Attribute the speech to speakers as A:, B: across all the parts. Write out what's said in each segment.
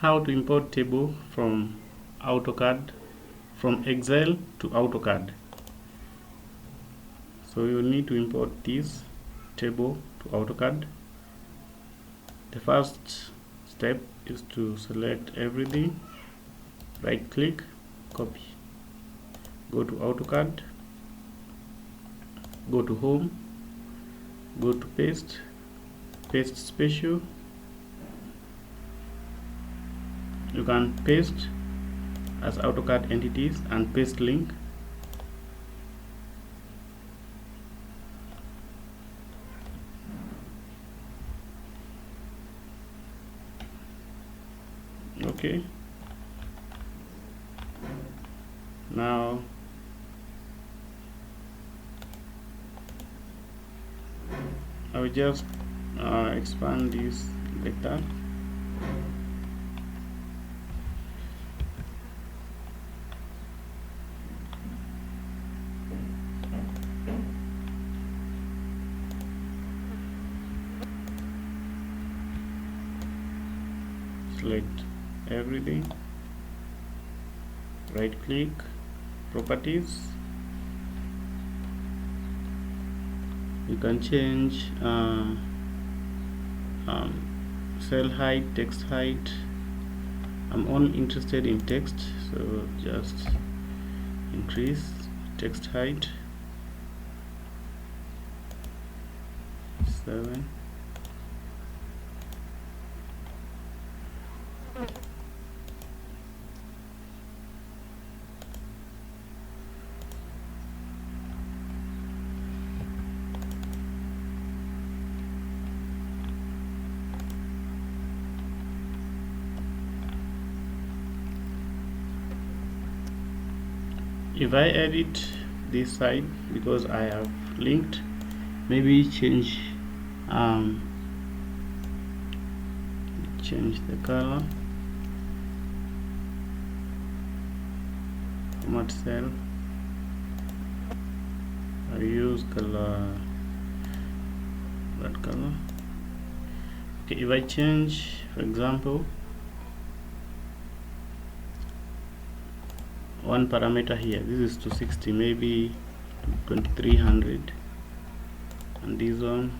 A: How to import table from AutoCAD, from Excel to AutoCAD. So you need to import this table to AutoCAD. The first step is to select everything, right click, copy, go to AutoCAD, go to home, go to paste, paste special. You can paste as AutoCAD entities and paste link. Okay, now I will just expand this like that. Select everything, right click, properties. You can change cell height, text height. I'm only interested in text, so just increase text height 7. If I edit this side, because I have linked, maybe change the color, format cell, I use color, that color. Okay, if I change, for example, one parameter here, this is 260, maybe 2300, and this one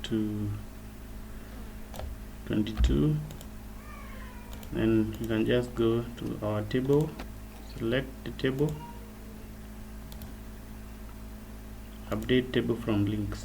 A: to 22. Then you can just go to our table, select the table, update table from links.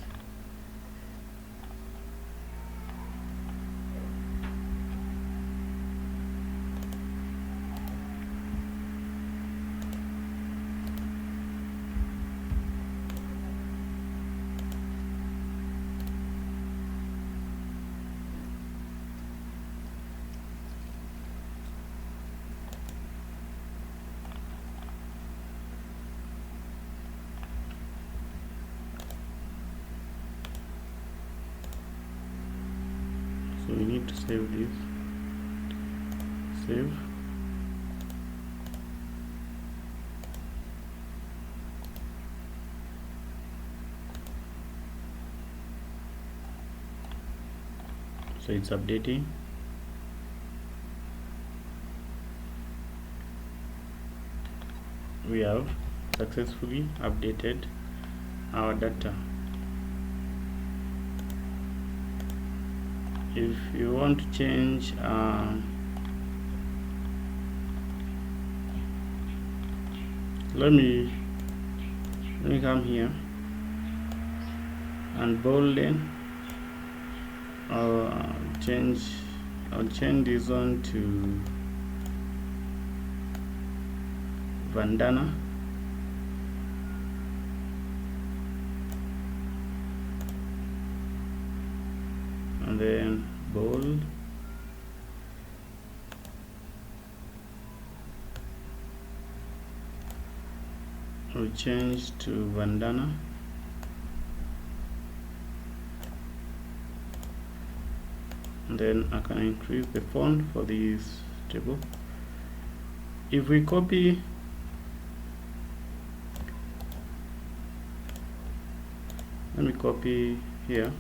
A: So we need to save this. Save. So it's updating. We have successfully updated our data. If you want to change let me come here and bolden, I'll change this one to bandana, and then bold, we'll change to bandana, and then I can increase the font for this table. If we copy let me copy here.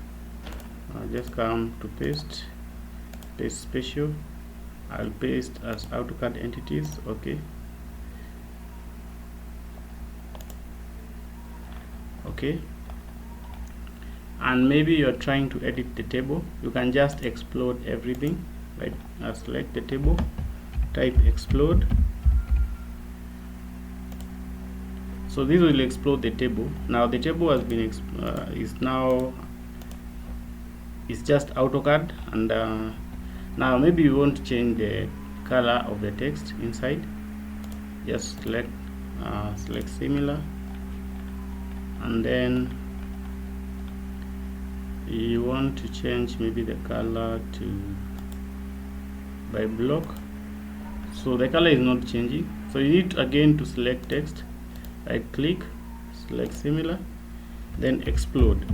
A: Just come to paste special. I'll paste as AutoCAD entities. Okay, and maybe you're trying to edit the table. You can just explode everything, right? Select the table, type explode. So this will explode the table. Now the table has been it's just AutoCAD, and now maybe you want to change the color of the text inside. Just select similar, and then you want to change maybe the color to by block. So the color is not changing, so you need again to select text, right click, select similar, then explode.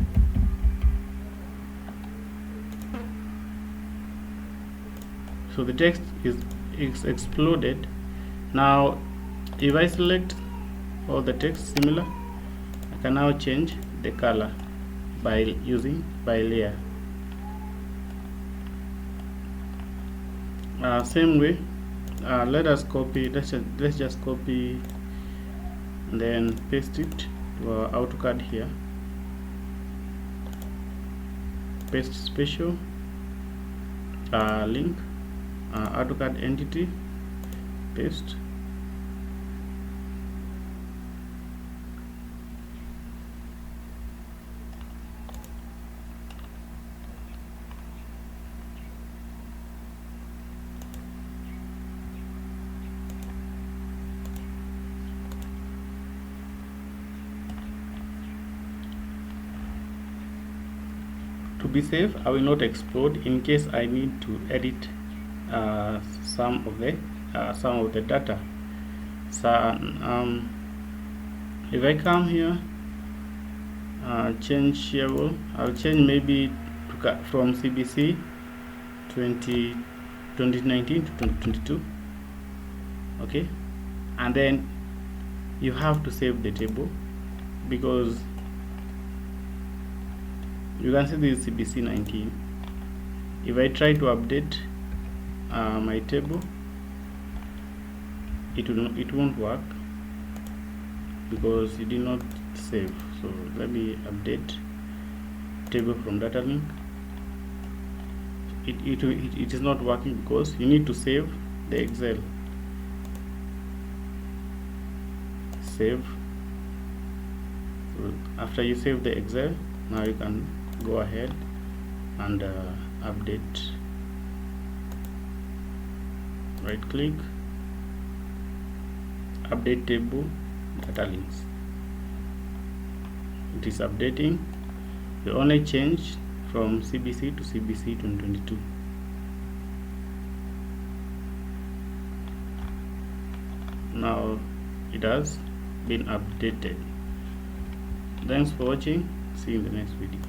A: So the text is exploded. Now if I select all the text similar, I can now change the color by using by layer. Same way, let's just copy and then paste it to our AutoCAD here. Paste special, link, AutoCAD entity, paste. To be safe, I will not explode in case I need to edit some of the data. So if I come here, change level, I'll change maybe from CBC 2019 to 2022. Okay, and then you have to save the table, because you can see this is CBC 19. If I try to update my table, it won't work because you did not save. So let me update table from data link. It is not working because you need to save the Excel. Save. So after you save the Excel, now you can go ahead and update. Right click, update table data links. It is updating. You only change from CBC to CBC 2022. Now it has been updated. Thanks for watching. See you in the next video.